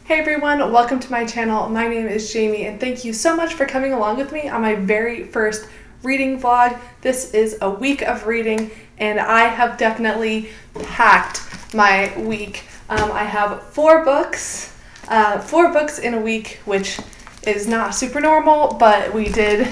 Hey everyone, welcome to my channel. My name is Jamie and thank you so much for coming along with me on my very first reading vlog. This is a week of reading and I have definitely packed my week. I have four books in a week, which is not super normal, but we did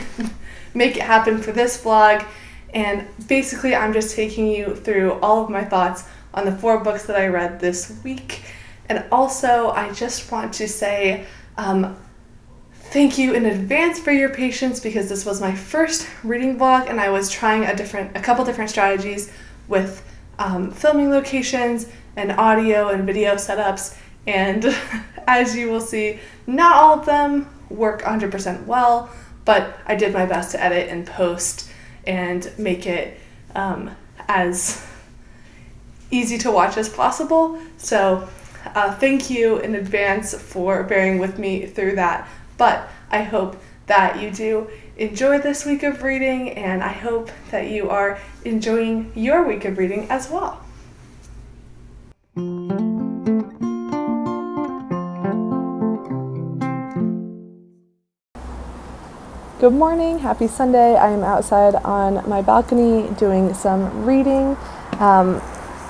make it happen for this vlog. And basically I'm just taking you through all of my thoughts on the four books that I read this week. And also, I just want to say thank you in advance for your patience because this was my first reading vlog and I was trying a couple different strategies with filming locations and audio and video setups. And as you will see, not all of them work 100% well, but I did my best to edit and post and make it as easy to watch as possible. So thank you in advance for bearing with me through that, but I hope that you do enjoy this week of reading, and I hope that you are enjoying your week of reading as well. Good morning, happy Sunday. I am outside on my balcony doing some reading.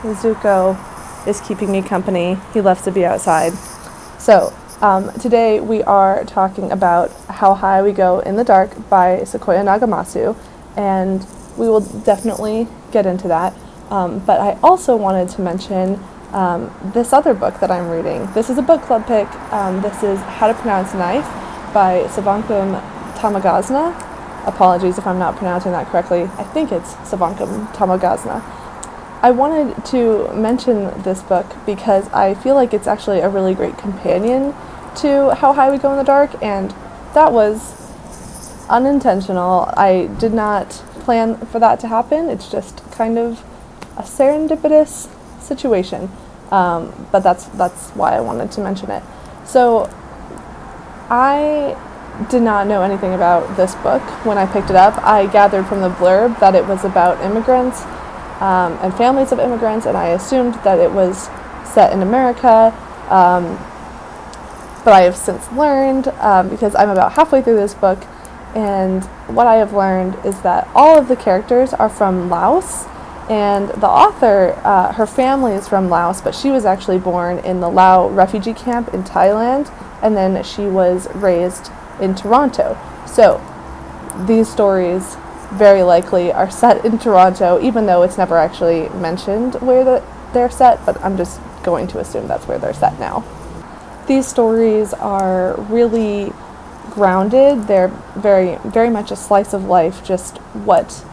Zuko is keeping me company. He loves to be outside. So today we are talking about How High We Go in the Dark by Sequoia Nagamatsu, and we will definitely get into that. But I also wanted to mention this other book that I'm reading. This is a book club pick. This is How to Pronounce Knife by Souvankham. Apologies if I'm not pronouncing that correctly. I think it's Souvankham. I wanted to mention this book because I feel like it's actually a really great companion to How High We Go in the Dark, and that was unintentional. I did not plan for that to happen. It's just kind of a serendipitous situation, but that's why I wanted to mention it. So I did not know anything about this book when I picked it up. I gathered from the blurb that it was about immigrants and families of immigrants, and I assumed that it was set in America, but I have since learned, because I'm about halfway through this book, and what I have learned is that all of the characters are from Laos, and the author, her family is from Laos, but she was actually born in the Lao refugee camp in Thailand, and then she was raised in Toronto. So these stories very likely are set in Toronto, even though it's never actually mentioned where they're set, but I'm just going to assume that's where they're set now. These stories are really grounded. They're very, very much a slice of life, just what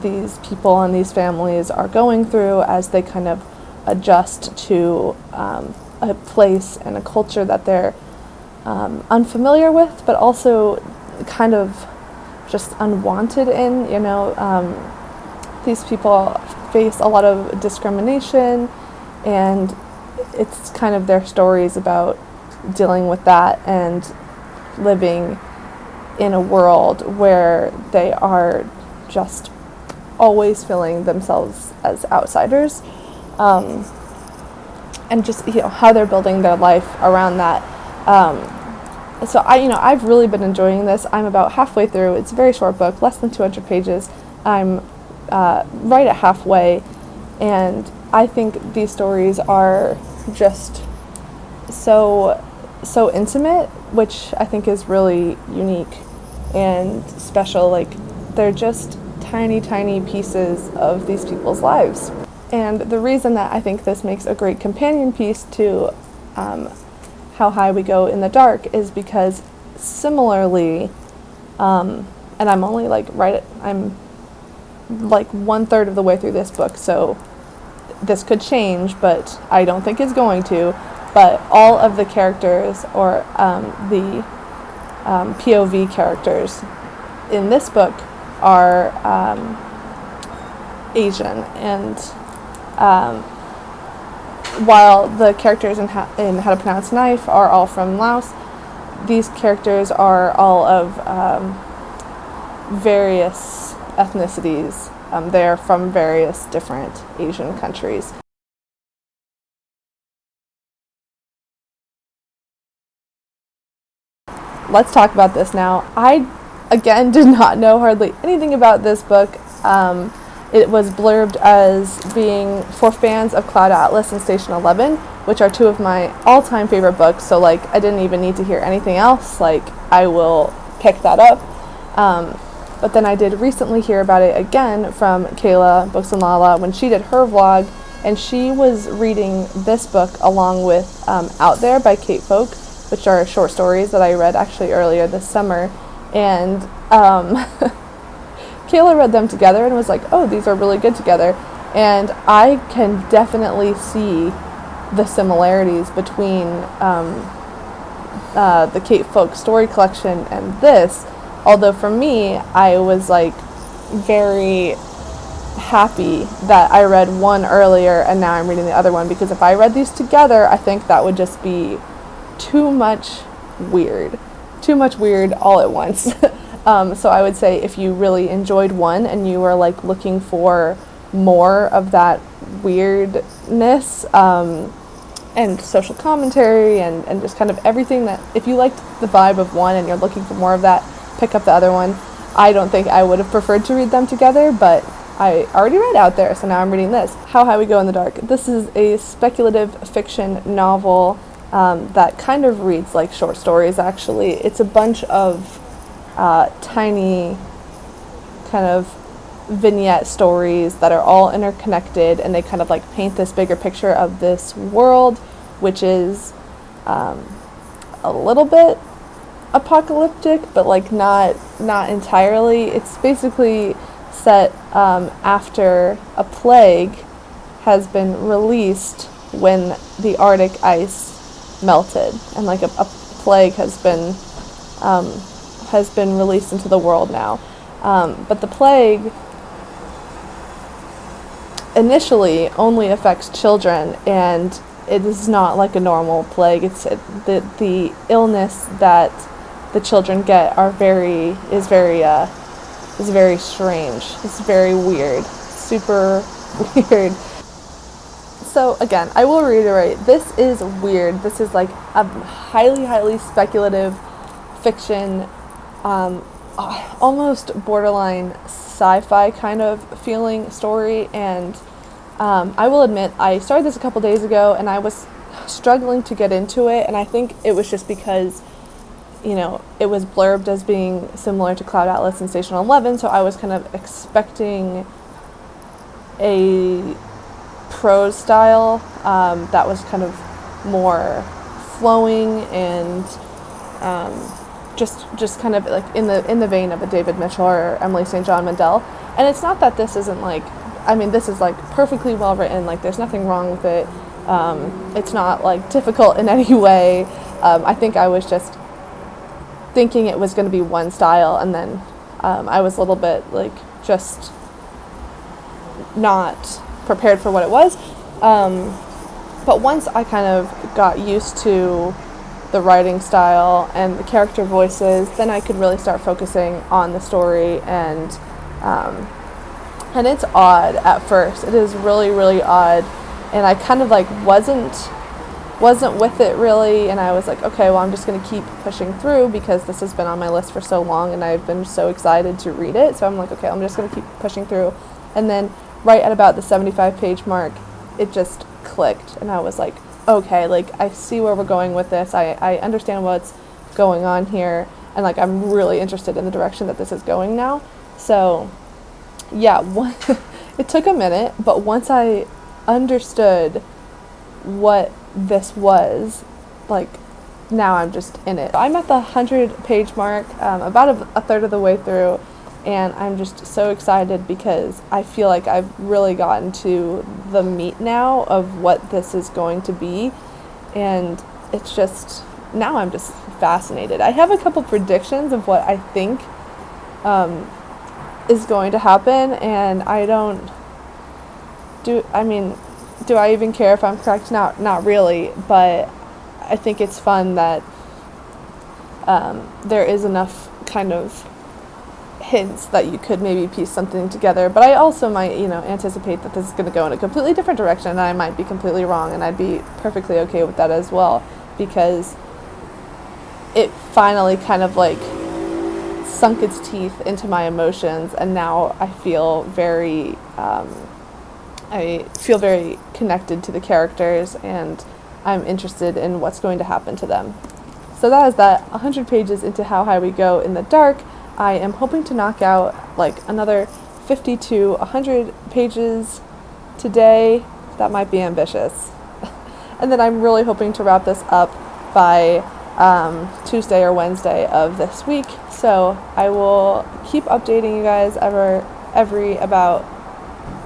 these people and these families are going through as they kind of adjust to a place and a culture that they're unfamiliar with, but also kind of just unwanted in. These people face a lot of discrimination, and it's kind of their stories about dealing with that and living in a world where they are just always feeling themselves as outsiders, and just how they're building their life around that. So I've really been enjoying this. I'm about halfway through. It's a very short book, less than 200 pages. I'm right at halfway, and I think these stories are just so intimate, which I think is really unique and special. Like, they're just tiny, tiny pieces of these people's lives. And the reason that I think this makes a great companion piece to How High We Go in the Dark is because similarly, and I'm only I'm like 1/3 of the way through this book, so this could change, but I don't think it's going to. But all of the characters, or the POV characters in this book, are Asian, and while the characters in How to Pronounce Knife are all from Laos, these characters are all of various ethnicities. They're from various different Asian countries. let's talk about this now. I, again, did not know hardly anything about this book. It was blurbed as being for fans of Cloud Atlas and Station 11, which are two of my all-time favorite books, so, like, I didn't even need to hear anything else. Like, I will pick that up. But then I did recently hear about it again from Kayla, Books and Lala, when she did her vlog, and she was reading this book along with Out There by Kate Folk, which are short stories that I read actually earlier this summer, and Kayla read them together and was like, oh, these are really good together. And I can definitely see the similarities between the Kate Folk story collection and this. Although for me, I was like very happy that I read one earlier and now I'm reading the other one, because if I read these together, I think that would just be too much weird all at once. So I would say if you really enjoyed one and you were like looking for more of that weirdness and social commentary and just kind of everything, that if you liked the vibe of one and you're looking for more of that, pick up the other one. I don't think I would have preferred to read them together, but I already read Out There, so now I'm reading this. How High We Go in the Dark. This is a speculative fiction novel that kind of reads like short stories, actually. It's a bunch of tiny kind of vignette stories that are all interconnected, and they kind of like paint this bigger picture of this world, which is a little bit apocalyptic, but like not entirely. It's basically set after a plague has been released when the Arctic ice melted, and like a plague has been released into the world now. But the plague initially only affects children, and it is not like a normal plague. It's the illness that the children get is very strange. It's very weird, super weird. So again, I will reiterate, this is weird. This is like a highly speculative fiction, almost borderline sci-fi kind of feeling story, and I will admit I started this a couple days ago and I was struggling to get into it, and I think it was just because, you know, it was blurbed as being similar to Cloud Atlas and Station 11, so I was kind of expecting a prose style that was kind of more flowing and just kind of like in the vein of a David Mitchell or Emily St. John Mandel. And it's not that this isn't like, I mean, this is like perfectly well written, like there's nothing wrong with it. It's not like difficult in any way. I think I was just thinking it was going to be one style, and then I was a little bit like just not prepared for what it was. But once I kind of got used to the writing style and the character voices, then I could really start focusing on the story, and it's odd at first. It is really odd, and I kind of like wasn't with it really, and I was like, okay, well, I'm just going to keep pushing through because this has been on my list for so long and I've been so excited to read it. So I'm like, okay, I'm just going to keep pushing through. And then right at about the 75-page mark, it just clicked, and I was like, okay, like I see where we're going with this. I understand what's going on here, and like I'm really interested in the direction that this is going now. So yeah, it took a minute, but once I understood what this was, like now I'm just in it. I'm at the 100-page mark, about a third of the way through, and I'm just so excited because I feel like I've really gotten to the meat now of what this is going to be, and it's just, now I'm just fascinated. I have a couple predictions of what I think is going to happen, and do I even care if I'm correct? Not really, but I think it's fun that there is enough kind of hints that you could maybe piece something together, but I also might, anticipate that this is going to go in a completely different direction, and I might be completely wrong, and I'd be perfectly okay with that as well, because it finally kind of like sunk its teeth into my emotions, and now I feel very connected to the characters, and I'm interested in what's going to happen to them. So that is that. 100 pages into How High We Go in the Dark. I am hoping to knock out like another 50 to 100 pages today. That might be ambitious. And then I'm really hoping to wrap this up by Tuesday or Wednesday of this week. So I will keep updating you guys every about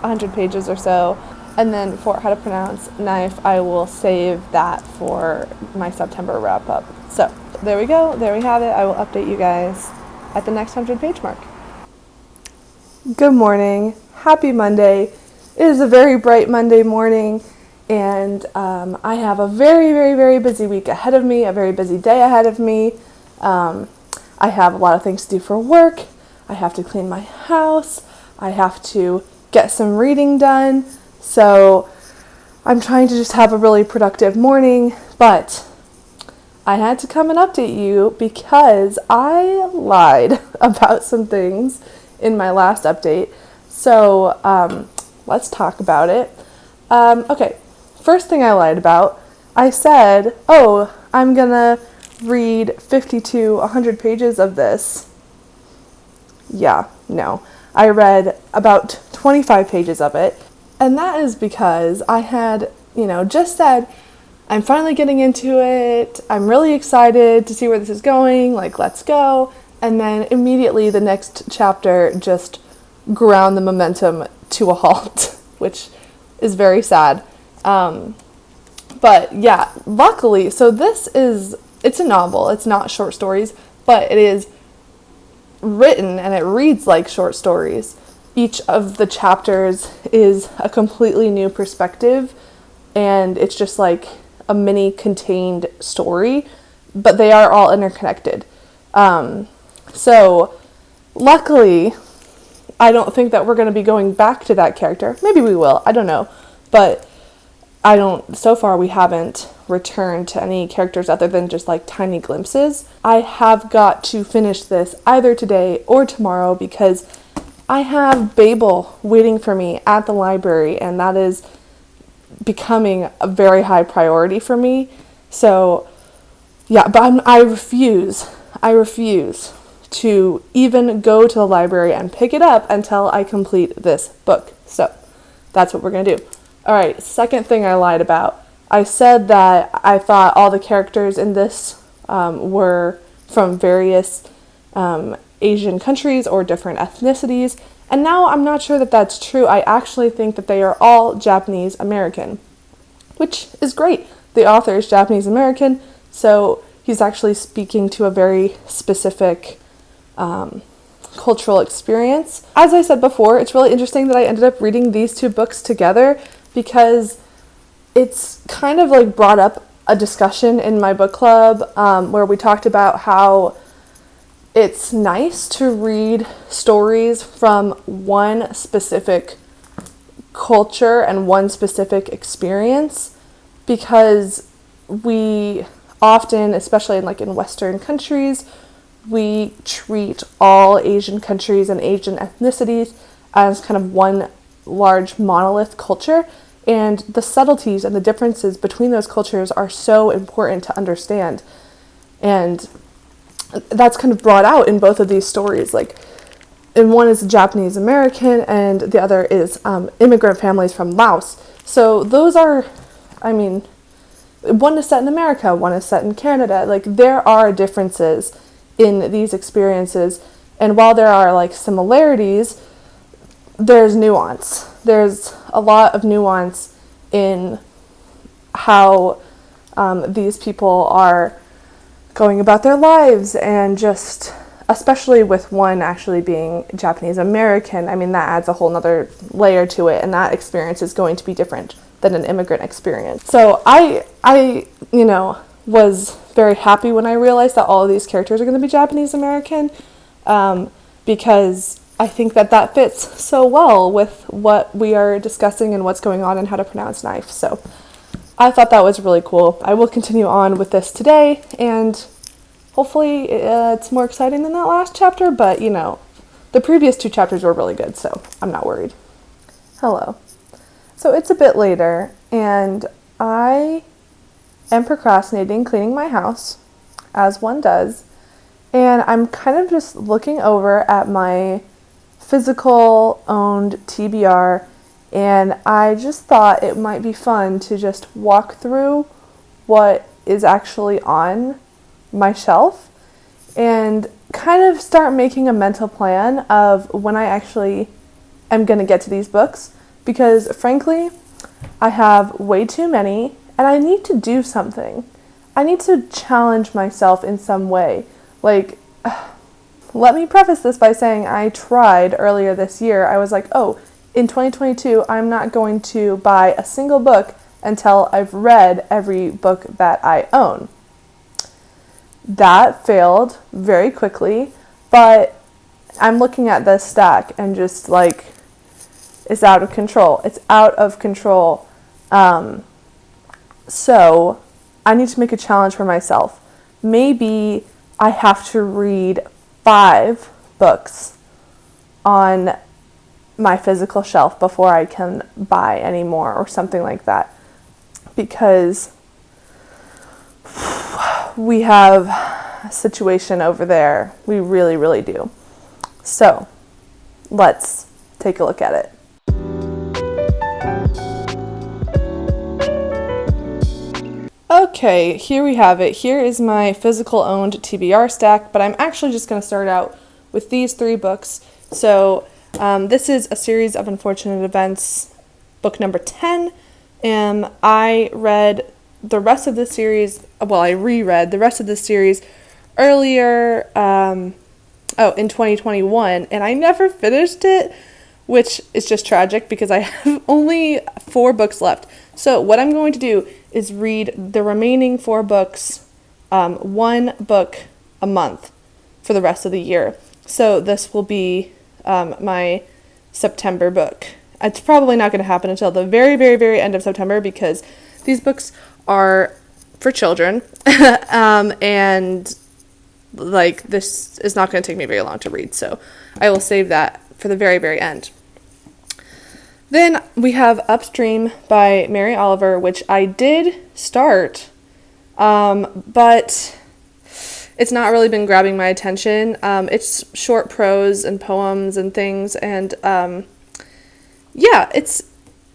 100 pages or so. And then for How to Pronounce Knife, I will save that for my September wrap up. So there we go. There we have it. I will update you guys at the next 100 page mark. Good morning. Happy Monday. It is a very bright Monday morning, and I have a very, very, very busy week ahead of me, a very busy day ahead of me. I have a lot of things to do for work. I have to clean my house. I have to get some reading done. So I'm trying to just have a really productive morning, but I had to come and update you because I lied about some things in my last update. So let's talk about it. Okay, first thing I lied about, I said, I'm gonna read 50 to 100 pages of this. Yeah, no. I read about 25 pages of it. And that is because I had, just said, I'm finally getting into it. I'm really excited to see where this is going. Like, let's go. And then immediately the next chapter just ground the momentum to a halt, which is very sad. But yeah, luckily, so it's a novel. It's not short stories, but it is written and it reads like short stories. Each of the chapters is a completely new perspective, and it's just like a mini contained story, but they are all interconnected. So luckily, I don't think that we're going to be going back to that character. Maybe we will, I don't know. But so far we haven't returned to any characters other than just like tiny glimpses. I have got to finish this either today or tomorrow because I have Babel waiting for me at the library, and that is becoming a very high priority for me. So yeah, but I refuse to even go to the library and pick it up until I complete this book. So that's what we're going to do. All right, second thing I lied about. I said that I thought all the characters in this were from various Asian countries or different ethnicities, and now I'm not sure that that's true. I actually think that they are all Japanese American, which is great. The author is Japanese American, so he's actually speaking to a very specific cultural experience. As I said before, it's really interesting that I ended up reading these two books together because it's kind of like brought up a discussion in my book club where we talked about how it's nice to read stories from one specific culture and one specific experience, because we often, especially in Western countries, we treat all Asian countries and Asian ethnicities as kind of one large monolith culture, and the subtleties and the differences between those cultures are so important to understand. And that's kind of brought out in both of these stories. And one is Japanese American and the other is immigrant families from Laos. So those are, one is set in America, one is set in Canada. There are differences in these experiences, and while there are similarities, there's nuance. There's a lot of nuance in how these people are going about their lives, and just especially with one actually being Japanese American, that adds a whole nother layer to it, and that experience is going to be different than an immigrant experience. So I was very happy when I realized that all of these characters are going to be Japanese American, because I think that fits so well with what we are discussing and what's going on in How to Pronounce Knife. So I thought that was really cool. I will continue on with this today, and hopefully it's more exciting than that last chapter, but the previous 2 chapters were really good, so I'm not worried. Hello. So it's a bit later, and I am procrastinating cleaning my house, as one does, and I'm kind of just looking over at my physical owned TBR, and I just thought it might be fun to just walk through what is actually on my shelf and kind of start making a mental plan of when I actually am going to get to these books, because frankly, I have way too many and I need to do something. I need to challenge myself in some way. Like, let me preface this by saying I tried earlier this year. I was like, in 2022, I'm not going to buy a single book until I've read every book that I own. That failed very quickly, but I'm looking at this stack and just like, it's out of control. It's out of control. So I need to make a challenge for myself. Maybe I have to read 5 books on my physical shelf before I can buy any more or something like that, because we have a situation over there. We really, really do. So let's take a look at it. Okay, here we have it. Here is my physical owned TBR stack, but I'm actually just going to start out with these 3 books. So this is a series of unfortunate events, book number 10. I read the rest of the series, I reread the rest of the series earlier, in 2021, and I never finished it, which is just tragic because I have only 4 books left. So what I'm going to do is read the remaining 4 books, 1 book a month for the rest of the year. So this will be my September book. It's probably not going to happen until the very, very, very end of September because these books are for children, and like this is not going to take me very long to read, so I will save that for the very, very end. Then we have Upstream by Mary Oliver, which I did start, but it's not really been grabbing my attention. It's short prose and poems and things, and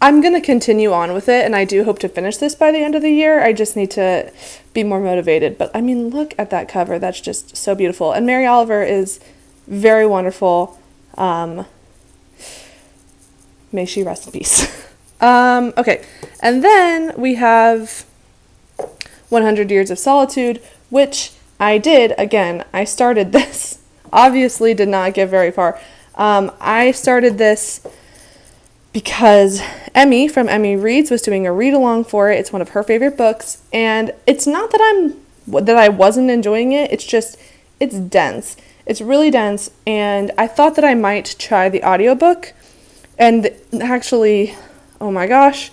I'm going to continue on with it, and I do hope to finish this by the end of the year. I just need to be more motivated. But, I mean, look at that cover. That's just so beautiful. And Mary Oliver is very wonderful. May she rest in peace. Okay, and then we have 100 Years of Solitude, which I did. Again, I started this. Obviously did not get very far. I started this because Emmy from Emmy Reads was doing a read-along for it. It's one of her favorite books, and it's not that I wasn't enjoying it, it's dense. It's really dense, and I thought that I might try the audiobook, and actually, oh my gosh,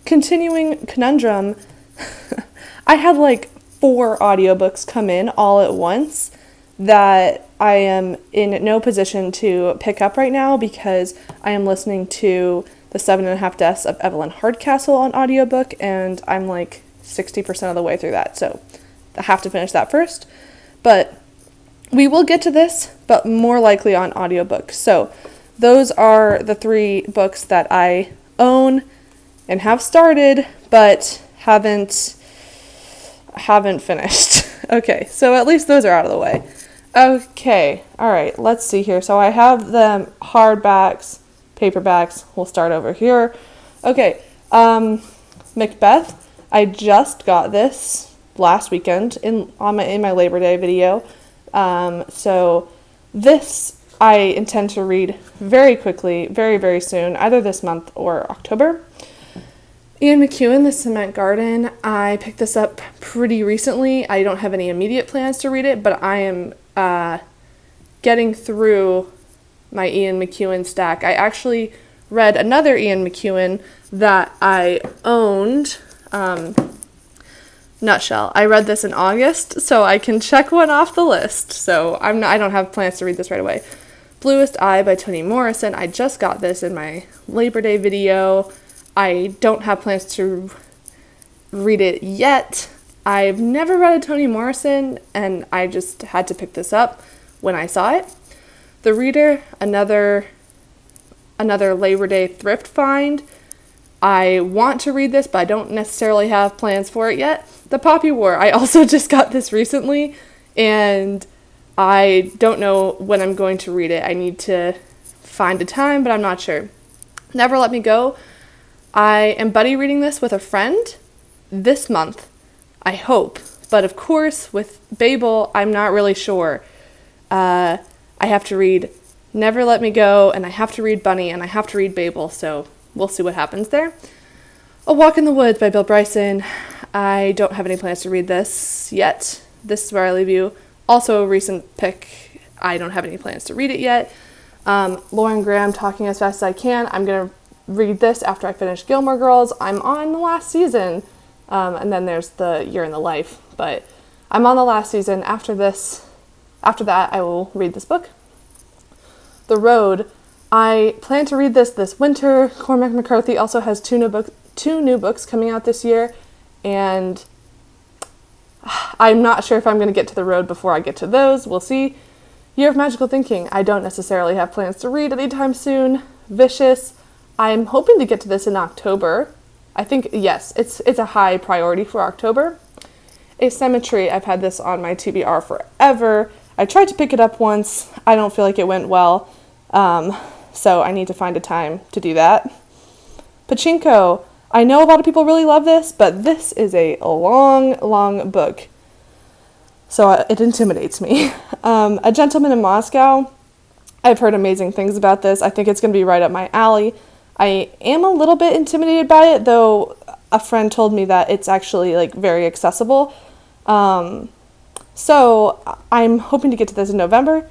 continuing conundrum, I had like 4 audiobooks come in all at once that I am in no position to pick up right now because I am listening to The 7.5 Deaths of Evelyn Hardcastle on audiobook, and I'm like 60% of the way through that, so I have to finish that first. But we will get to this, but more likely on audiobook. So those are the 3 books that I own and have started, but haven't finished. Okay, so at least those are out of the way. Okay, all right, let's see here. So I have the hardbacks, paperbacks. We'll start over here. Okay, Macbeth. I just got this last weekend in my Labor Day video. So this I intend to read very quickly, very, very soon, either this month or October. Ian McEwan, The Cement Garden. I picked this up pretty recently. I don't have any immediate plans to read it, but I am getting through my Ian McEwan stack. I actually read another Ian McEwan that I owned nutshell, I read this in August, so I can check one off the list. So I don't have plans to read this right away. Bluest by Toni Morrison. I just got this in my Labor Day video. I don't have plans to read it yet. I've never read a Toni Morrison, and I just had to pick this up when I saw it. The Reader, another Labor Day thrift find. I want to read this, but I don't necessarily have plans for it yet. The Poppy War, I also just got this recently, and I don't know when I'm going to read it. I need to find a time, but I'm not sure. Never Let Me Go. I am buddy reading this with a friend this month, I hope. But of course, with Babel, I'm not really sure. I have to read Never Let Me Go, and I have to read Bunny, and I have to read Babel, so we'll see what happens there. A Walk in the Woods by Bill Bryson. I don't have any plans to read this yet. This is where I leave you. Also a recent pick. I don't have any plans to read it yet. Lauren Graham, Talking as Fast as I Can. I'm going to read this after I finish Gilmore Girls. I'm on the last season. And then there's the Year in the Life. But I'm on the last season. After that, I will read this book. The Road. I plan to read this winter. Cormac McCarthy also has two new books coming out this year. And I'm not sure if I'm going to get to The Road before I get to those. We'll see. Year of Magical Thinking. I don't necessarily have plans to read anytime soon. Vicious. I'm hoping to get to this in October. I think, yes, it's a high priority for October. Asymmetry. I've had this on my TBR forever. I tried to pick it up once. I don't feel like it went well. So I need to find a time to do that. Pachinko. I know a lot of people really love this, but this is a long book. So it intimidates me. A Gentleman in Moscow. I've heard amazing things about this. I think it's going to be right up my alley. I am a little bit intimidated by it, though a friend told me that it's actually like very accessible. So I'm hoping to get to this in November.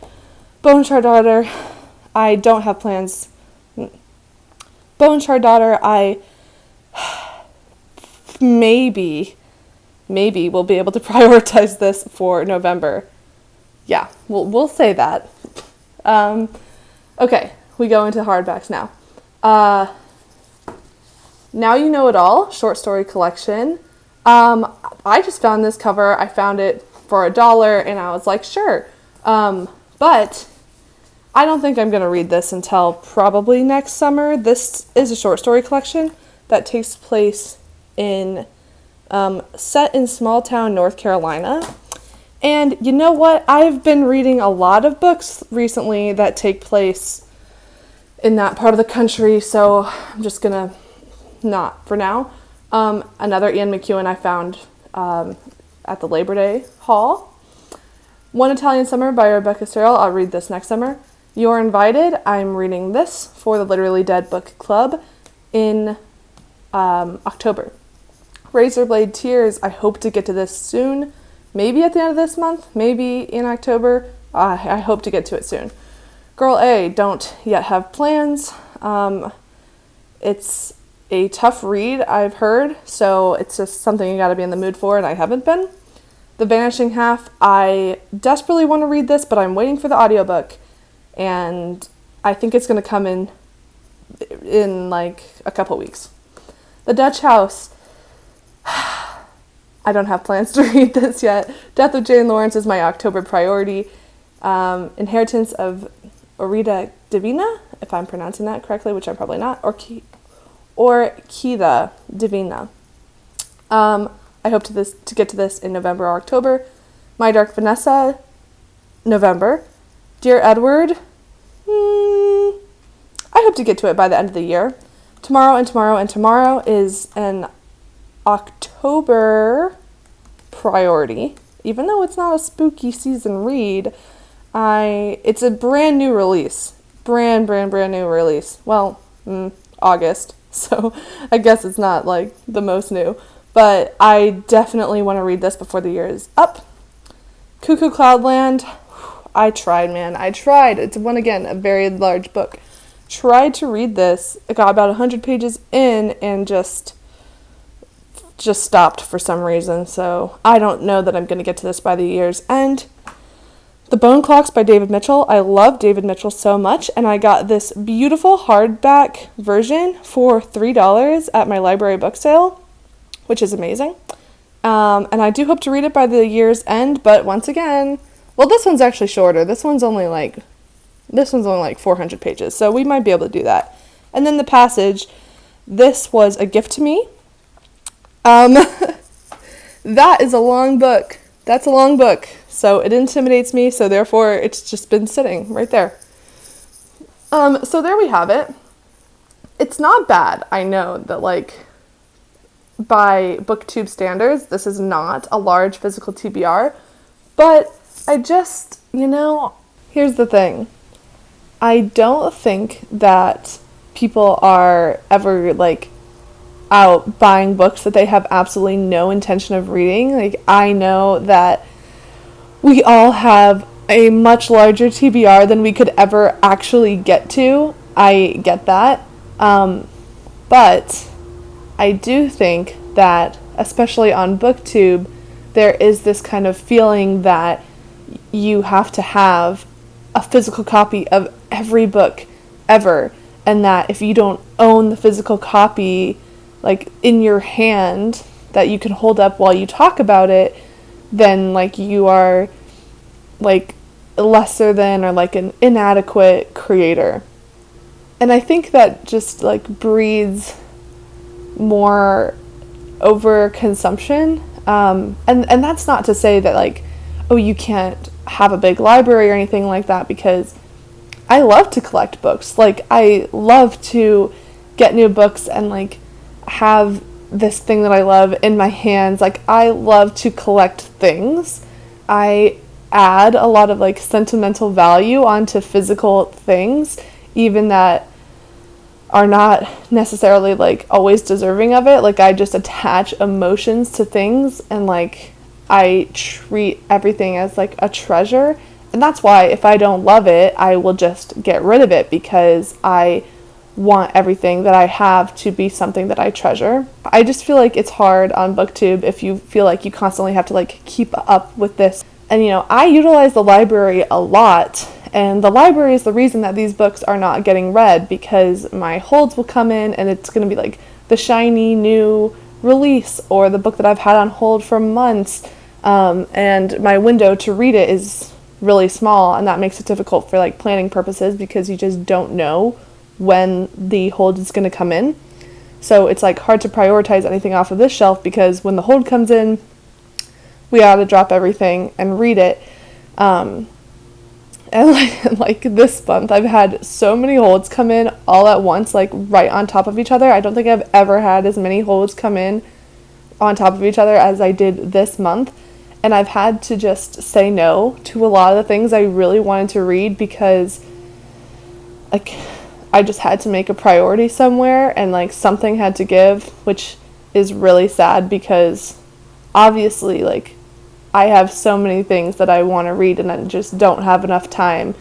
Bone Shard Daughter. I don't have plans. Bone Shard Daughter, I maybe we'll be able to prioritize this for November. Yeah, we'll say that. Okay, we go into hardbacks now. Now You Know It All, short story collection. I just found this cover. I found it for $1 and I was like, sure. But I don't think I'm going to read this until probably next summer. This is a short story collection that takes place in, set in small town North Carolina. And you know what? I've been reading a lot of books recently that take place in that part of the country, so I'm just gonna not for now. Another Ian McEwan I found at the Labor Day haul. One Italian Summer by Rebecca Searle. I'll read this next summer. You're Invited. I'm reading this for the Literally Dead Book Club in October. Razorblade Tears. I hope to get to this soon. Maybe at the end of this month. Maybe in October. I hope to get to it soon. Girl A. Don't yet have plans. It's a tough read, I've heard, so it's just something you gotta be in the mood for, and I haven't been. The Vanishing Half. I desperately want to read this, but I'm waiting for the audiobook, and I think it's going to come in like a couple weeks. The Dutch House. I don't have plans to read this yet. Death of Jane Lawrence is my October priority. Inheritance of Orida Divina, if I'm pronouncing that correctly, which I'm probably not, or Kida Divina. I hope to get to this in November or October. My Dark Vanessa, November. Dear Edward, I hope to get to it by the end of the year. Tomorrow and Tomorrow and Tomorrow is an October priority. Even though it's not a spooky season read, it's a brand new release. Brand new release. Well, August, so I guess it's not like the most new. But I definitely want to read this before the year is up. Cuckoo Cloudland. I tried, man. I tried. It's, a very large book. Tried to read this. I got about 100 pages in and just just stopped for some reason, so I don't know that I'm going to get to this by the year's end. The Bone Clocks by David Mitchell. I love David Mitchell so much, and I got this beautiful hardback version for $3 at my library book sale, which is amazing. And I do hope to read it by the year's end, but once again, well, this one's actually shorter. This one's only like 400 pages, so we might be able to do that. And then The Passage, this was a gift to me. That is a long book. That's a long book, so it intimidates me, so therefore it's just been sitting right there. So there we have it. It's not bad. I know that, like, by BookTube standards, this is not a large physical TBR, but I just, here's the thing. I don't think that people are ever, like, out buying books that they have absolutely no intention of reading. Like, I know that we all have a much larger TBR than we could ever actually get to. I get that. But I do think that, especially on BookTube, there is this kind of feeling that you have to have a physical copy of every book ever, and that if you don't own the physical copy, like, in your hand that you can hold up while you talk about it, then, like, you are, like, lesser than or, like, an inadequate creator. And I think that just, like, breeds more overconsumption. And that's not to say that, like, oh, you can't have a big library or anything like that, because I love to collect books. Like, I love to get new books and, like, have this thing that I love in my hands. Like, I love to collect things. I add a lot of, like, sentimental value onto physical things, even that are not necessarily, like, always deserving of it. Like, I just attach emotions to things, and, like, I treat everything as, like, a treasure. And that's why if I don't love it, I will just get rid of it, because I want everything that I have to be something that I treasure. I just feel like it's hard on BookTube if you feel like you constantly have to, like, keep up with this. And, I utilize the library a lot, and the library is the reason that these books are not getting read, because my holds will come in and it's going to be, like, the shiny new release, or the book that I've had on hold for months, and my window to read it is really small, and that makes it difficult for, like, planning purposes, because you just don't know when the hold is going to come in. So it's, like, hard to prioritize anything off of this shelf, because when the hold comes in, we ought to drop everything and read it. And like this month, I've had so many holds come in all at once, like, right on top of each other. I don't think I've ever had as many holds come in on top of each other as I did this month. And I've had to just say no to a lot of the things I really wanted to read, because, like, I just had to make a priority somewhere, and, like, something had to give, which is really sad, because obviously, like, I have so many things that I want to read, and I just don't have enough time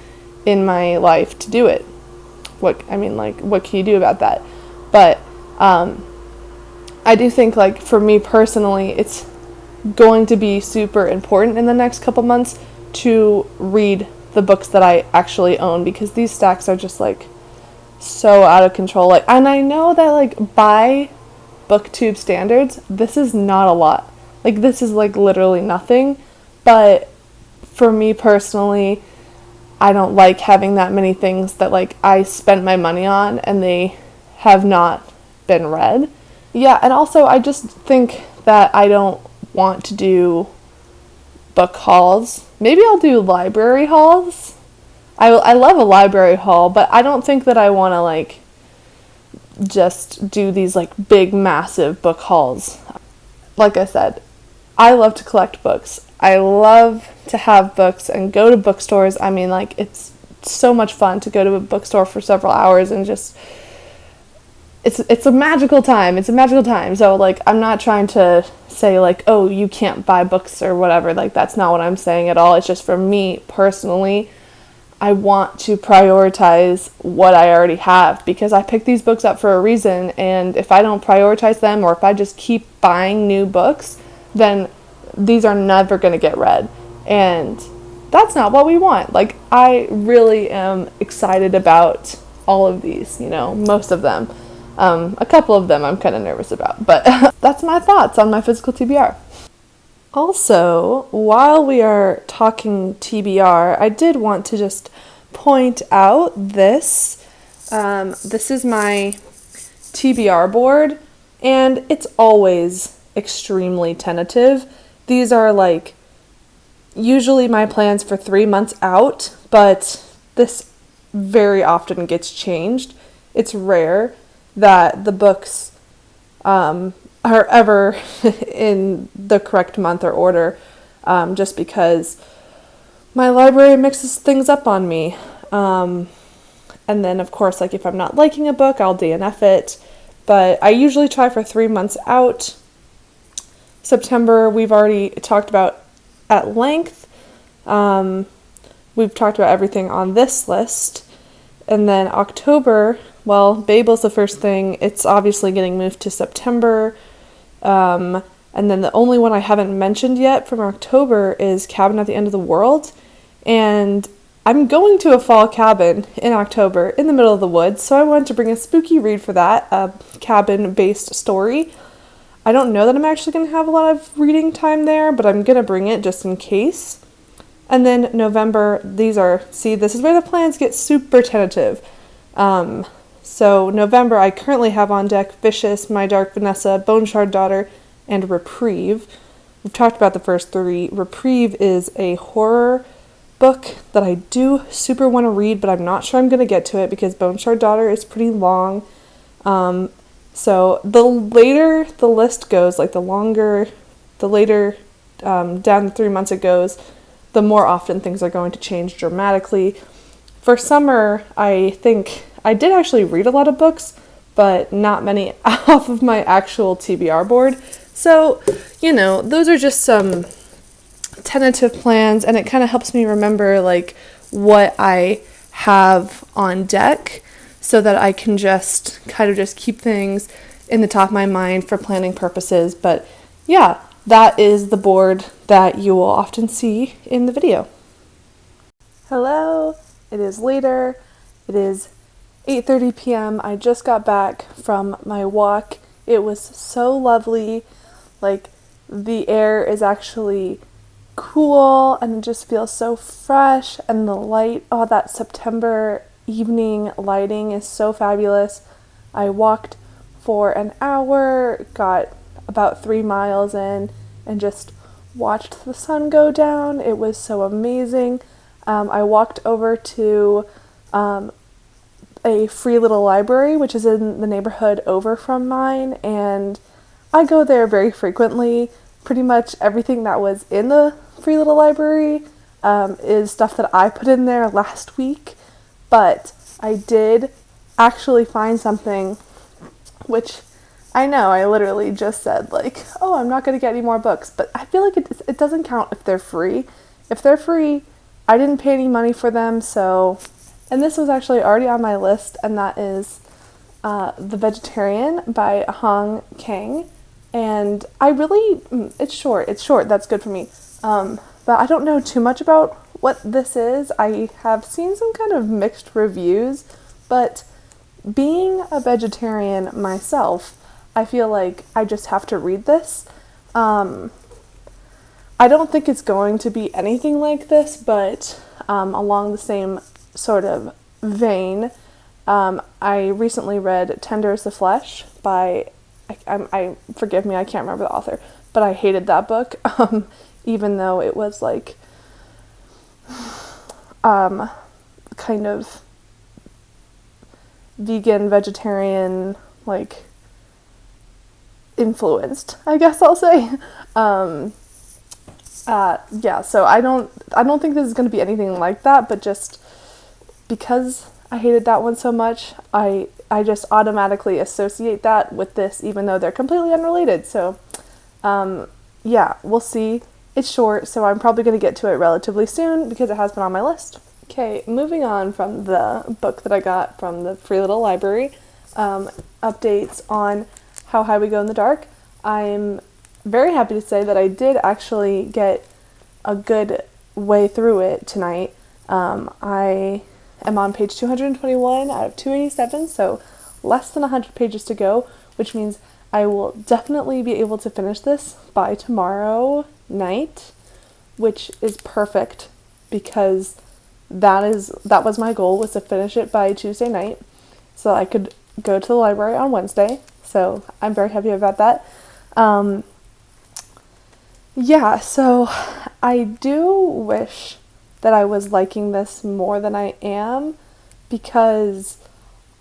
in my life to do it. What can you do about that? But I do think, like, for me personally, it's going to be super important in the next couple months to read the books that I actually own, because these stacks are just, like, so out of control. Like, and I know that, like, by BookTube standards, this is not a lot. Like, this is, like, literally nothing. But for me personally, I don't like having that many things that, like, I spent my money on and they have not been read. Yeah, and also I just think that I don't want to do book hauls. Maybe I'll do library hauls. I love a library haul, but I don't think that I want to, like, just do these, like, big, massive book hauls. Like I said, I love to collect books. I love to have books and go to bookstores. I mean, like, it's so much fun to go to a bookstore for several hours and just, it's a magical time. It's a magical time. So, like, I'm not trying to say, like, oh, you can't buy books or whatever. Like, that's not what I'm saying at all. It's just, for me personally, I want to prioritize what I already have, because I picked these books up for a reason, and if I don't prioritize them, or if I just keep buying new books, then these are never going to get read, and that's not what we want. Like, I really am excited about all of these, most of them. A couple of them I'm kind of nervous about, but that's my thoughts on my physical TBR. Also, while we are talking TBR, I did want to just point out this. This is my Tbr board, and it's always extremely tentative. These are like usually my plans for 3 months out, but this very often gets changed. It's rare that the books are ever in the correct month or order, just because my library mixes things up on me. And then, of course, like if I'm not liking a book, I'll DNF it. But I usually try for 3 months out. September, we've already talked about at length. We've talked about everything on this list. And then October, well, Babel's the first thing. It's obviously getting moved to September. And then the only one I haven't mentioned yet from October is Cabin at the End of the World. And I'm going to a fall cabin in October in the middle of the woods, so I wanted to bring a spooky read for that, a cabin-based story. I don't know that I'm actually going to have a lot of reading time there, but I'm going to bring it just in case. And then November, this is where the plans get super tentative. So November, I currently have on deck Vicious, My Dark Vanessa, Bone Shard Daughter, and Reprieve. We've talked about the first 3. Reprieve is a horror book that I do super want to read, but I'm not sure I'm going to get to it because Bone Shard Daughter is pretty long. So the later the list goes, like the later down the 3 months it goes, the more often things are going to change dramatically. For summer, I think I did actually read a lot of books, but not many off of my actual TBR board. So, those are just some tentative plans, and it kind of helps me remember like what I have on deck so that I can just kind of just keep things in the top of my mind for planning purposes. But yeah, that is the board that you will often see in the video. Hello, it is later. It is 8:30 p.m. I just got back from my walk. It was so lovely. Like, the air is actually cool and it just feels so fresh, and the light, that September evening lighting is so fabulous. I walked for an hour, got about 3 miles in, and just watched the sun go down. It was so amazing. I walked over to a free little library, which is in the neighborhood over from mine, and I go there very frequently. Pretty much everything that was in the free little library is stuff that I put in there last week, but I did actually find something, which I know I literally just said like, oh, I'm not going to get any more books, but I feel like it doesn't count if they're free. If they're free, I didn't pay any money for them, so, and this was actually already on my list, and that is The Vegetarian by Hong Kang. And it's short, that's good for me. But I don't know too much about what this is. I have seen some kind of mixed reviews, but being a vegetarian myself, I feel like I just have to read this. I don't think it's going to be anything like this, but along the same sort of vein, I recently read Tender as the Flesh by, forgive me, I can't remember the author, but I hated that book, even though it was like, kind of vegan, vegetarian, like, influenced, I guess I'll say. Yeah, so I don't think this is going to be anything like that, but just because I hated that one so much, I just automatically associate that with this, even though they're completely unrelated. So, yeah, we'll see. It's short, so I'm probably going to get to it relatively soon because it has been on my list. Okay, moving on from the book that I got from the Free Little Library, updates on How High We Go in the Dark. I'm very happy to say that I did actually get a good way through it tonight. I am on page 221 out of 287, so less than 100 pages to go, which means I will definitely be able to finish this by tomorrow night, which is perfect because that was my goal, was to finish it by Tuesday night so I could go to the library on Wednesday. So I'm very happy about that. So I do wish that I was liking this more than I am, because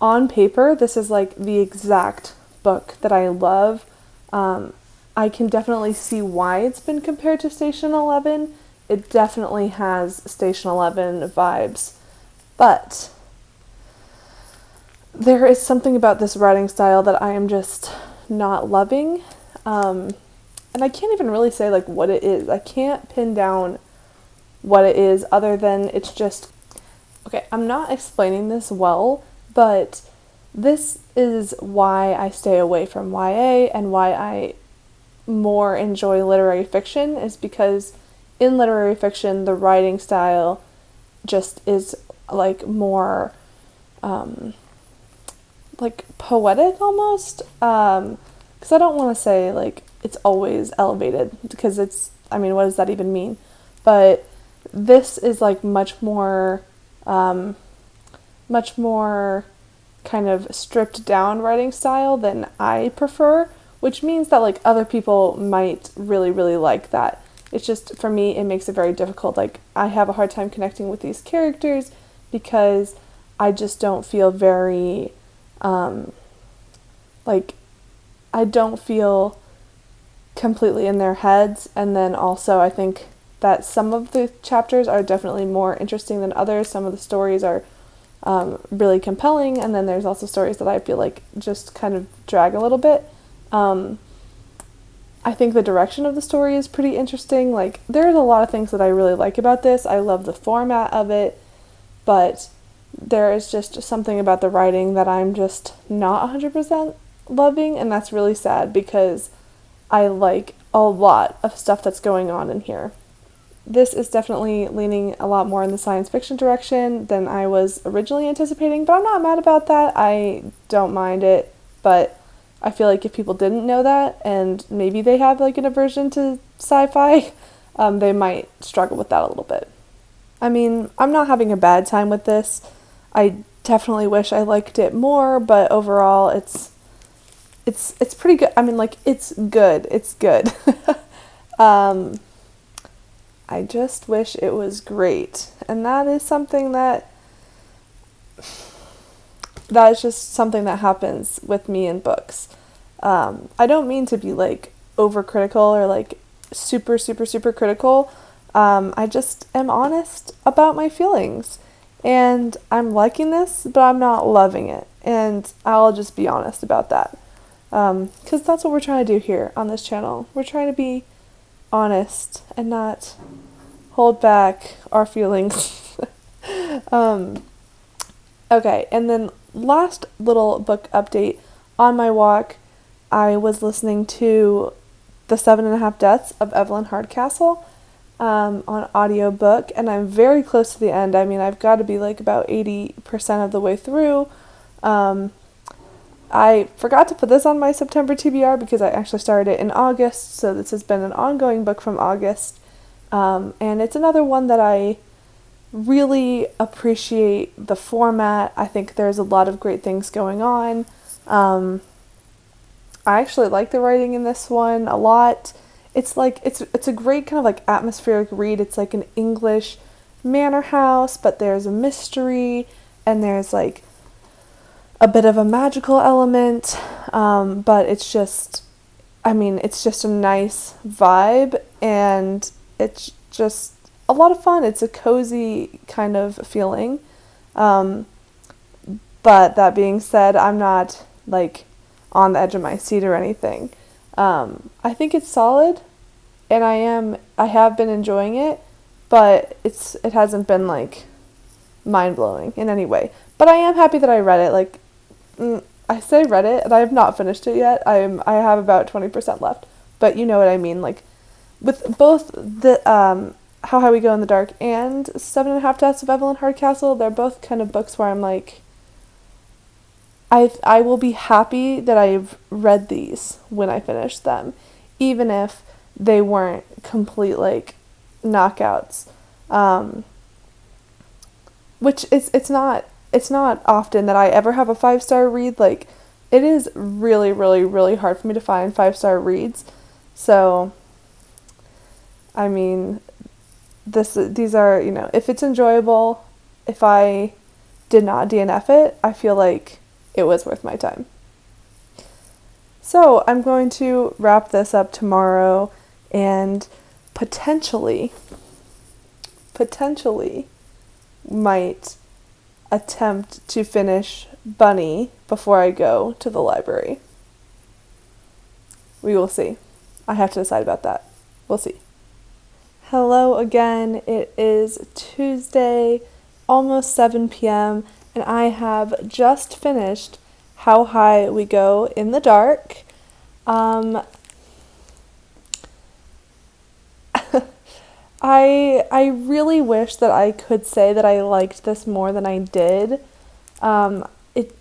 on paper this is like the exact book that I love. I can definitely see why it's been compared to Station 11. It definitely has Station 11 vibes, but there is something about this writing style that I am just not loving, and I can't even really say like what it is. I can't pin down what it is other than it's just, okay, I'm not explaining this well, but this is why I stay away from YA and why I more enjoy literary fiction, is because in literary fiction the writing style just is like more like poetic almost, because I don't want to say like it's always elevated, because it's, I mean, what does that even mean? But this is like much more kind of stripped down writing style than I prefer, which means that like other people might really, really like that. It's just, for me, it makes it very difficult. Like, I have a hard time connecting with these characters because I just don't feel very, like, I don't feel completely in their heads. And then also I think that some of the chapters are definitely more interesting than others. Some of the stories are really compelling, and then there's also stories that I feel like just kind of drag a little bit. I think the direction of the story is pretty interesting. Like, there's a lot of things that I really like about this. I love the format of it, but there is just something about the writing that I'm just not 100% loving, and that's really sad because I like a lot of stuff that's going on in here. This is definitely leaning a lot more in the science fiction direction than I was originally anticipating, but I'm not mad about that. I don't mind it, but I feel like if people didn't know that, and maybe they have like an aversion to sci-fi, they might struggle with that a little bit. I mean, I'm not having a bad time with this. I definitely wish I liked it more, but overall it's pretty good. I mean, like, it's good. It's good. I just wish it was great. And that is something that is just something that happens with me in books. I don't mean to be like overcritical or like super, super, super critical. I just am honest about my feelings. And I'm liking this, but I'm not loving it. And I'll just be honest about that. Because that's what we're trying to do here on this channel. We're trying to be honest and not hold back our feelings. Okay, and then last little book update. On my walk, I was listening to The 7.5 Deaths of Evelyn Hardcastle on audiobook, and I'm very close to the end. I mean, I've got to be like about 80% of the way through. I forgot to put this on my September TBR because I actually started it in August, so this has been an ongoing book from August, and it's another one that I really appreciate the format. I think there's a lot of great things going on. I actually like the writing in this one a lot. It's like, it's a great kind of like atmospheric read. It's like an English manor house, but there's a mystery and there's like a bit of a magical element. But it's just, I mean, it's just a nice vibe, and it's just a lot of fun. It's a cozy kind of feeling. But that being said, I'm not like on the edge of my seat or anything. I think it's solid, and I have been enjoying it, but it hasn't been like mind-blowing in any way. But I am happy that I read it. Like, I say read it, and I have not finished it yet. I have about 20% left. But you know what I mean. Like, with both the How High We Go in the Dark and 7.5 Deaths of Evelyn Hardcastle, they're both kind of books where I'm like, I will be happy that I've read these when I finish them, even if they weren't complete, like, knockouts. Which it's not often that I ever have a 5-star read. Like, it is really, really, really hard for me to find 5-star reads. So, I mean, these are, you know, if it's enjoyable, if I did not DNF it, I feel like it was worth my time. So, I'm going to wrap this up tomorrow and potentially might attempt to finish Bunny before I go to the library. We will see. I have to decide about that. We'll see. Hello again. It is Tuesday, almost 7 p.m., and I have just finished How High We Go in the Dark. I really wish that I could say that I liked this more than I did. It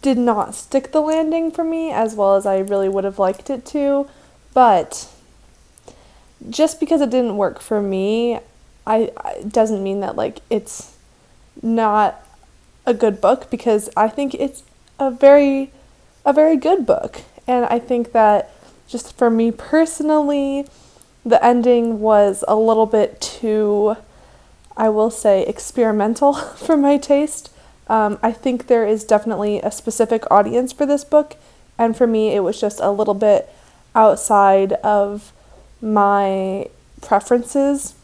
did not stick the landing for me as well as I really would have liked it to, but just because it didn't work for me, it doesn't mean that, like, it's not a good book, because I think it's a very good book. And I think that just for me personally, the ending was a little bit too, I will say, experimental for my taste. I think there is definitely a specific audience for this book, and for me it was just a little bit outside of my preferences.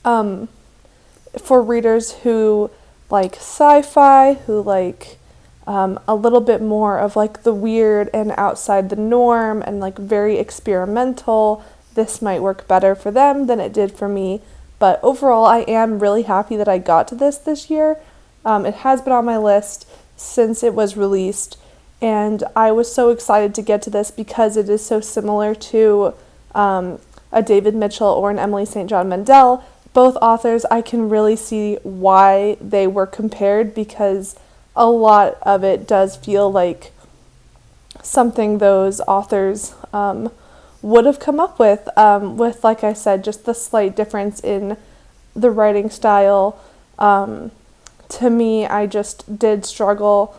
For readers who like sci-fi, who like a little bit more of like the weird and outside the norm and like very experimental, this might work better for them than it did for me. But overall, I am really happy that I got to this year. It has been on my list since it was released, and I was so excited to get to this because it is so similar to a David Mitchell or an Emily St. John Mandel. Both authors, I can really see why they were compared, because a lot of it does feel like something those authors would have come up with, like I said, just the slight difference in the writing style. To me, I just did struggle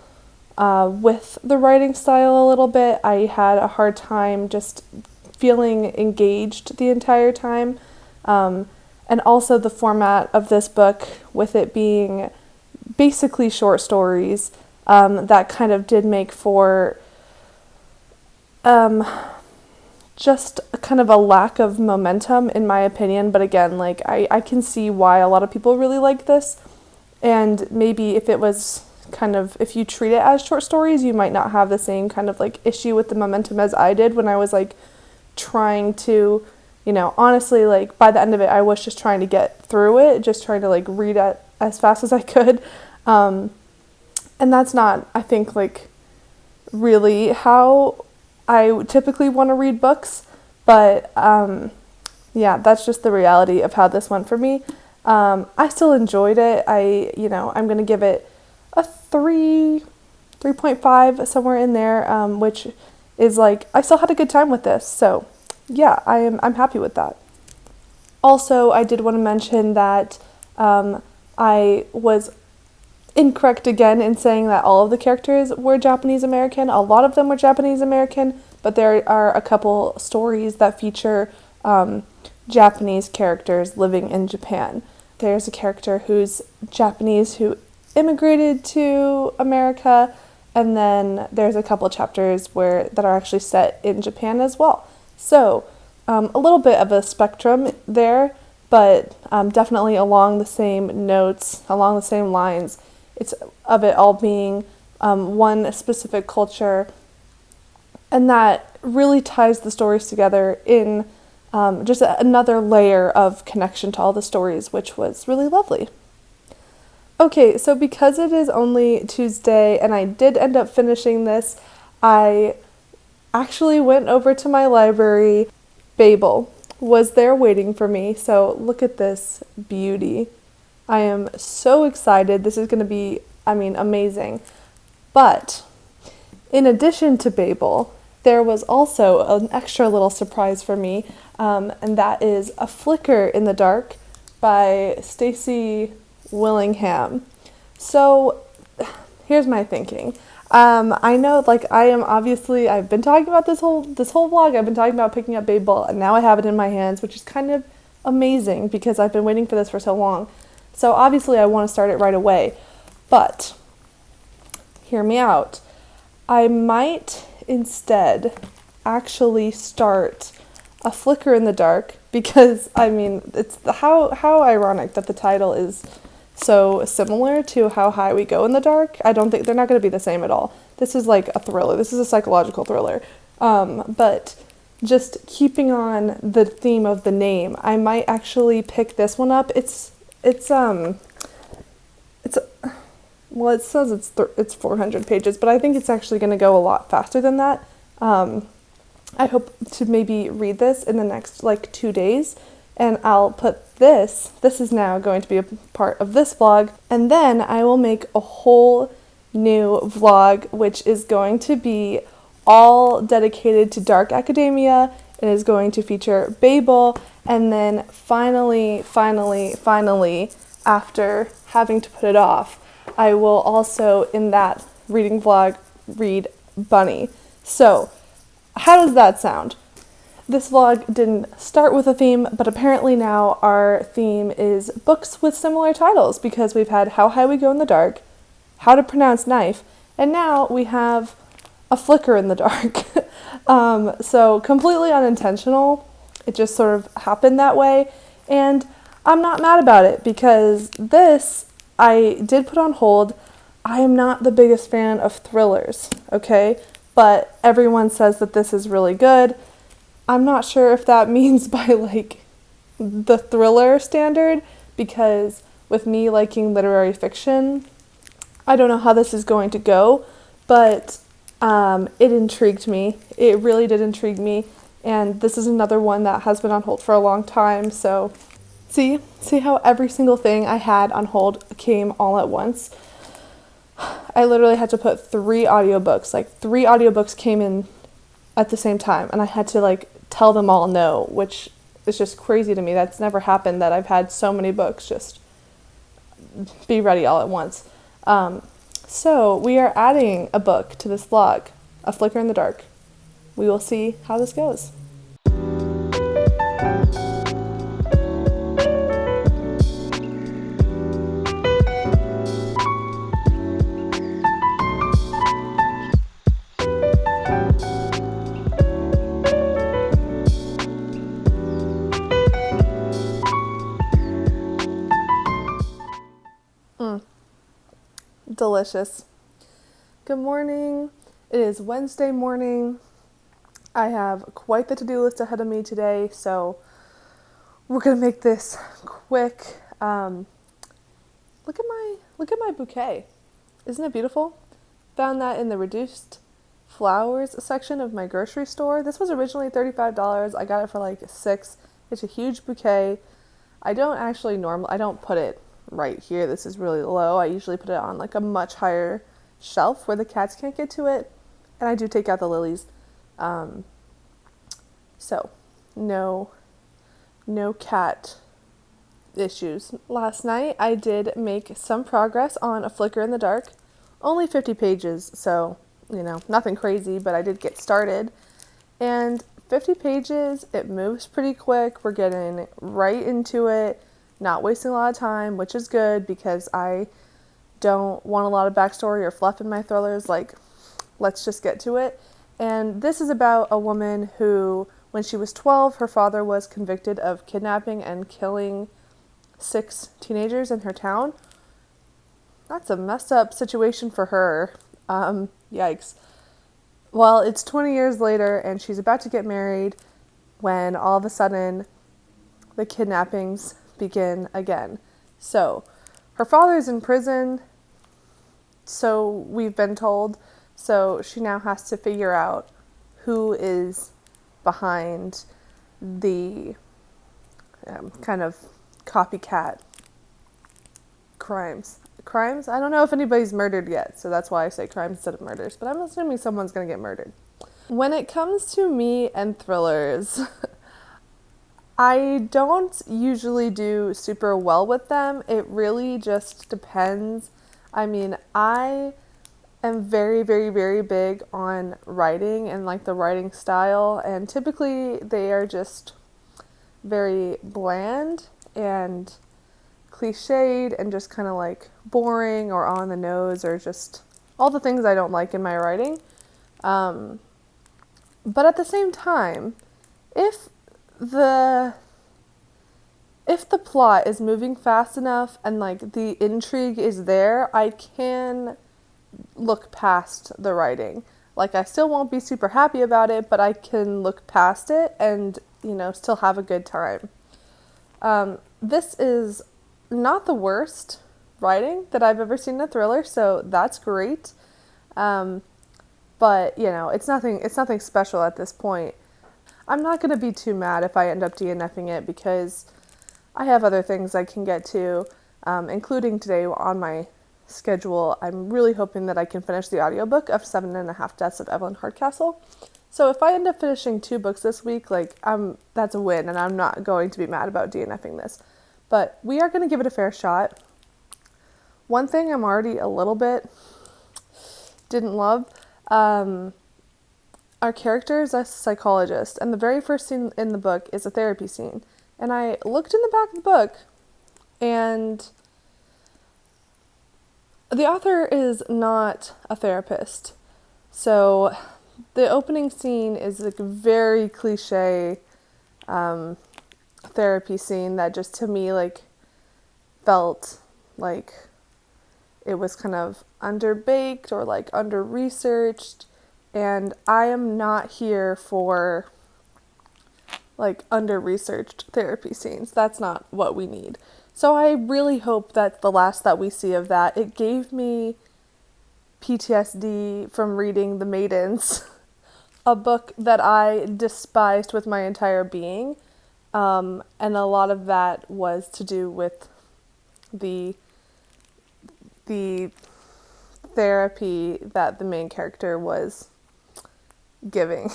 with the writing style a little bit. I had a hard time just feeling engaged the entire time. And also the format of this book, with it being basically short stories, that kind of did make for just kind of a lack of momentum, in my opinion. But again, like I can see why a lot of people really like this. And maybe if it was kind of, if you treat it as short stories, you might not have the same kind of like issue with the momentum as I did when I was like trying to, you know, honestly, like by the end of it, I was just trying to get through it, just trying to like read it as fast as I could. And that's not, I think, like really how I typically want to read books. But yeah, that's just the reality of how this went for me. I still enjoyed it. I'm going to give it a 3.5, somewhere in there, which is like, I still had a good time with this. So yeah, I'm happy with that. Also, I did want to mention that I was incorrect again in saying that all of the characters were Japanese American. A lot of them were Japanese American, but there are a couple stories that feature Japanese characters living in Japan. There's a character who's Japanese who immigrated to America, and then there's a couple chapters that are actually set in Japan as well. So a little bit of a spectrum there, but definitely along the same notes, along the same lines. It's of it all being one specific culture, and that really ties the stories together in just another layer of connection to all the stories, which was really lovely. Okay, so because it is only Tuesday and I did end up finishing this, I actually went over to my library. Babel was there waiting for me, so look at this beauty. I am so excited. This is going to be, amazing. But in addition to Babel, there was also an extra little surprise for me, and that is A Flicker in the Dark by Stacey Willingham. So here's my thinking. I know, I've been talking about this whole vlog, I've been talking about picking up Babel, and now I have it in my hands, which is kind of amazing because I've been waiting for this for so long. So obviously I want to start it right away, but hear me out. I might instead actually start A Flicker in the Dark because, it's how ironic that the title is so similar to How High We Go in the Dark. I don't think they're not going to be the same at all. This is like a thriller. This is a psychological thriller. But just keeping on the theme of the name, I might actually pick this one up. It says it's 400 pages, but I think it's actually going to go a lot faster than that. I hope to maybe read this in the next 2 days, and I'll put this is now going to be a part of this vlog, and then I will make a whole new vlog which is going to be all dedicated to dark academia. It is going to feature Babel, and then finally, after having to put it off, I will also, in that reading vlog, read Bunny. So, how does that sound? This vlog didn't start with a theme, but apparently now our theme is books with similar titles, because we've had How High We Go in the Dark, How to Pronounce Knife, and now we have A Flicker in the Dark. So completely unintentional. It just sort of happened that way, and I'm not mad about it because this I did put on hold. I am not the biggest fan of thrillers, okay? But everyone says that this is really good. I'm not sure if that means by the thriller standard, because with me liking literary fiction, I don't know how this is going to go, but it intrigued me. It really did intrigue me, and this is another one that has been on hold for a long time, so see how every single thing I had on hold came all at once? I literally had to put 3 audiobooks. 3 audiobooks came in at the same time, and I had to tell them all no, which is just crazy to me. That's never happened, that I've had so many books just be ready all at once. So we are adding a book to this vlog, A Flicker in the Dark. We will see how this goes. Delicious. Good morning. It is Wednesday morning. I have quite the to-do list ahead of me today, so we're gonna make this quick. Look at my bouquet. Isn't it beautiful? Found that in the reduced flowers section of my grocery store. This was originally $35. I got it for $6. It's a huge bouquet. I don't put it right here. This is really low. I usually put it on a much higher shelf where the cats can't get to it, and I do take out the lilies. So no cat issues. Last night I did make some progress on A Flicker in the Dark. Only 50 pages, so nothing crazy, but I did get started. And 50 pages, it moves pretty quick. We're getting right into it. Not wasting a lot of time, which is good because I don't want a lot of backstory or fluff in my thrillers. Let's just get to it. And this is about a woman who, when she was 12, her father was convicted of kidnapping and killing 6 teenagers in her town. That's a messed up situation for her. Yikes. Well, it's 20 years later and she's about to get married when all of a sudden the kidnappings begin again. So her father's in prison, so we've been told. So she now has to figure out who is behind the kind of copycat crimes. Crimes? I don't know if anybody's murdered yet, so that's why I say crimes instead of murders, but I'm assuming someone's going to get murdered. When it comes to me and thrillers, I don't usually do super well with them. It really just depends. I mean, I am very, very, very big on writing and like the writing style, and typically they are just very bland and cliched and just kind of like boring or on the nose or just all the things I don't like in my writing. But at the same time, if the plot is moving fast enough and like the intrigue is there, I can look past the writing. Like, I still won't be super happy about it, but I can look past it and, still have a good time. This is not the worst writing that I've ever seen in a thriller, so that's great. But, it's nothing special at this point. I'm not going to be too mad if I end up DNFing it because I have other things I can get to, including today on my schedule. I'm really hoping that I can finish the audiobook of 7.5 Deaths of Evelyn Hardcastle. So if I end up finishing 2 books this week, that's a win, and I'm not going to be mad about DNFing this. But we are going to give it a fair shot. One thing I'm already a little bit didn't love, our character is a psychologist, and the very first scene in the book is a therapy scene. And I looked in the back of the book, and the author is not a therapist. So the opening scene is like a very cliche therapy scene that just to me felt like it was kind of underbaked or under-researched, and I am not here for under-researched therapy scenes. That's not what we need. So I really hope that the last that we see of that, it gave me PTSD from reading The Maidens, a book that I despised with my entire being. And a lot of that was to do with the therapy that the main character was giving.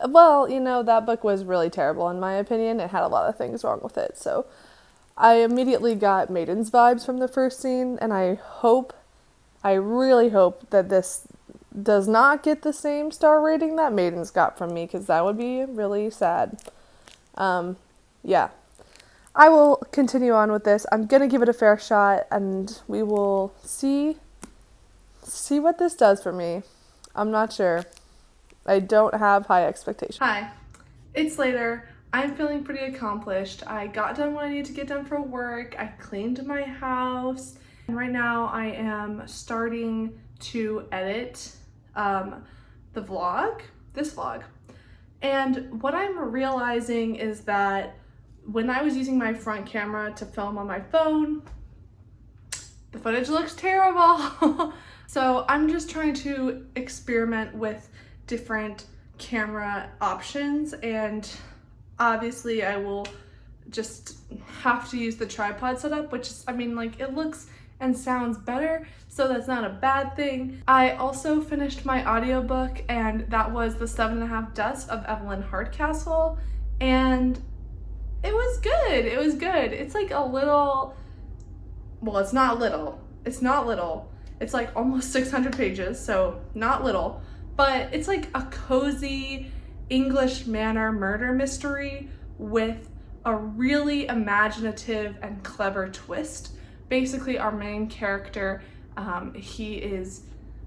Well, that book was really terrible in my opinion. It had a lot of things wrong with it. So I immediately got Maiden's vibes from the first scene, and I really hope that this does not get the same star rating that Maiden's got from me, because that would be really sad. Yeah. I will continue on with this. I'm going to give it a fair shot, and we will see what this does for me. I'm not sure. I don't have high expectations. Hi, it's later. I'm feeling pretty accomplished. I got done what I need to get done for work. I cleaned my house. And right now I am starting to edit this vlog. And what I'm realizing is that when I was using my front camera to film on my phone, the footage looks terrible. So I'm just trying to experiment with different camera options, and obviously I will just have to use the tripod setup, which is, it looks and sounds better, so that's not a bad thing. I also finished my audiobook, and that was the 7.5 Deaths of Evelyn Hardcastle, and it was good. It was good. It's it's not little. It's almost 600 pages, so not little. But it's a cozy English manor murder mystery with a really imaginative and clever twist. Basically, our main character, he is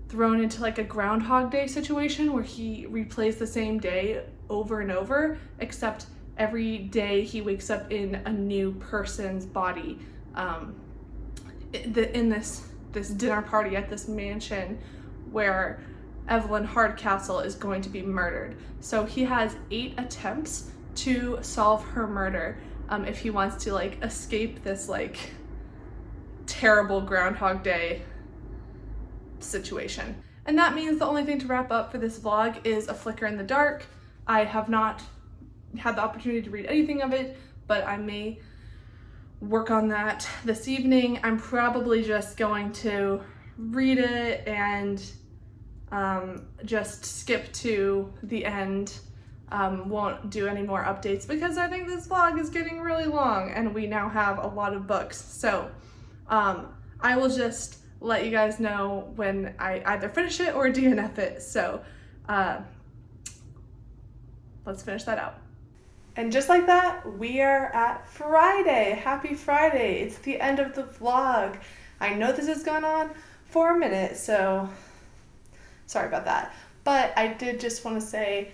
thrown into a Groundhog Day situation where he replays the same day over and over, except every day he wakes up in a new person's body. In this dinner party at this mansion where Evelyn Hardcastle is going to be murdered. So he has 8 attempts to solve her murder, if he wants to like escape this like terrible Groundhog Day situation. And that means the only thing to wrap up for this vlog is A Flicker in the Dark. I have not had the opportunity to read anything of it, but I may work on that this evening. I'm probably just going to read it and just skip to the end. Won't do any more updates because I think this vlog is getting really long and we now have a lot of books. So I will just let you guys know when I either finish it or DNF it. So let's finish that out. And just like that, we are at Friday. Happy Friday. It's the end of the vlog. I know this has gone on for a minute, so sorry about that. But I did just want to say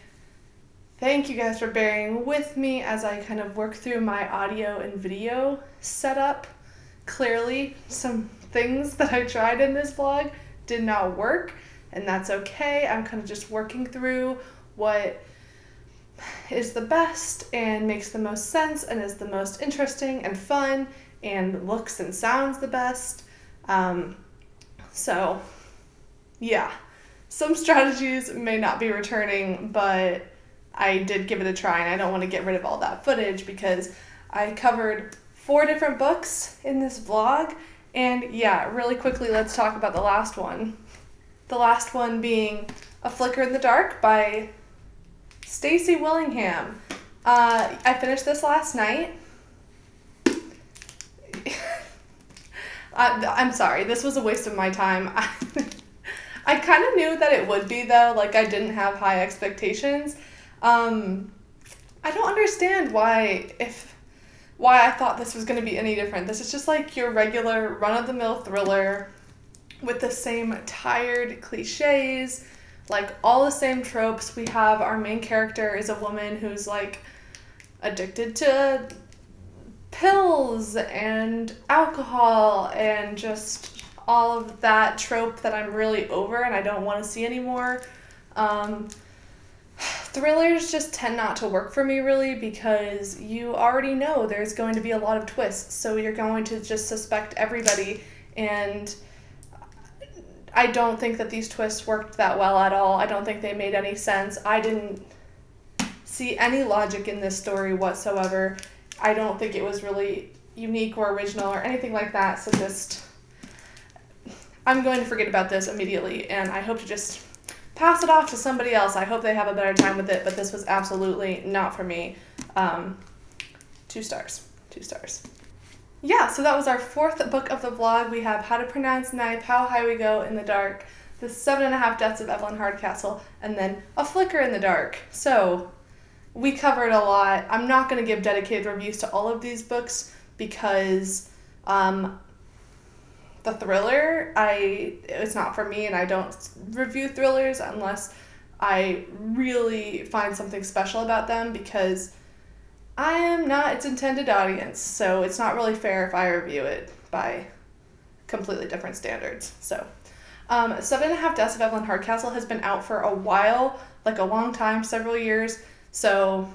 thank you guys for bearing with me as I kind of work through my audio and video setup. Clearly, some things that I tried in this vlog did not work, and that's okay. I'm kind of just working through what is the best and makes the most sense and is the most interesting and fun and looks and sounds the best. So yeah, some strategies may not be returning, but I did give it a try, and I don't want to get rid of all that footage because I covered 4 different books in this vlog. And yeah, really quickly, let's talk about the last one. The last one being A Flicker in the Dark by Stacy Willingham. I finished this last night. I'm sorry, this was a waste of my time. I kind of knew that it would be though, like I didn't have high expectations. I don't understand why I thought this was going to be any different. This is just like your regular run-of-the-mill thriller with the same tired cliches, like all the same tropes. We have our main character is a woman who's like addicted to pills and alcohol and just all of that trope that I'm really over and I don't want to see anymore. Thrillers just tend not to work for me really because you already know there's going to be a lot of twists, so you're going to just suspect everybody, and I don't think that these twists worked that well at all. I don't think they made any sense. I didn't see any logic in this story whatsoever. I don't think it was really unique or original or anything like that, so just I'm going to forget about this immediately, and I hope to just pass it off to somebody else. I hope they have a better time with it, but this was absolutely not for me. 2 stars. 2 stars. Yeah, so that was our 4th book of the vlog. We have How to Pronounce Knife, How High We Go in the Dark, The 7.5 Deaths of Evelyn Hardcastle, and then A Flicker in the Dark. So we covered a lot. I'm not going to give dedicated reviews to all of these books because the thriller, it's not for me, and I don't review thrillers unless I really find something special about them because I am not its intended audience, so it's not really fair if I review it by completely different standards. So 7.5 Deaths of Evelyn Hardcastle has been out for a while, like a long time, several years, so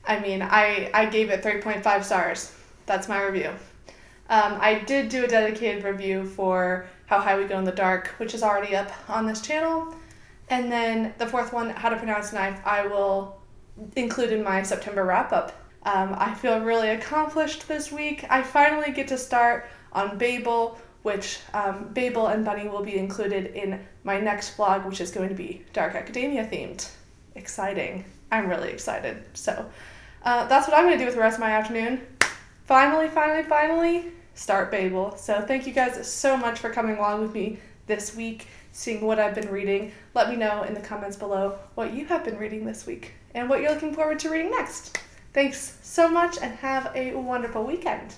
I mean, I gave it 3.5 stars. That's my review. I did do a dedicated review for How High We Go in the Dark, which is already up on this channel. And then the 4th one, How to Pronounce Knife, I will include in my September wrap-up. I feel really accomplished this week. I finally get to start on Babel, which Babel and Bunny will be included in my next vlog, which is going to be Dark Academia themed. Exciting. I'm really excited. So that's what I'm going to do with the rest of my afternoon. Finally, start Babel. So thank you guys so much for coming along with me this week, seeing what I've been reading. Let me know in the comments below what you have been reading this week and what you're looking forward to reading next. Thanks so much and have a wonderful weekend.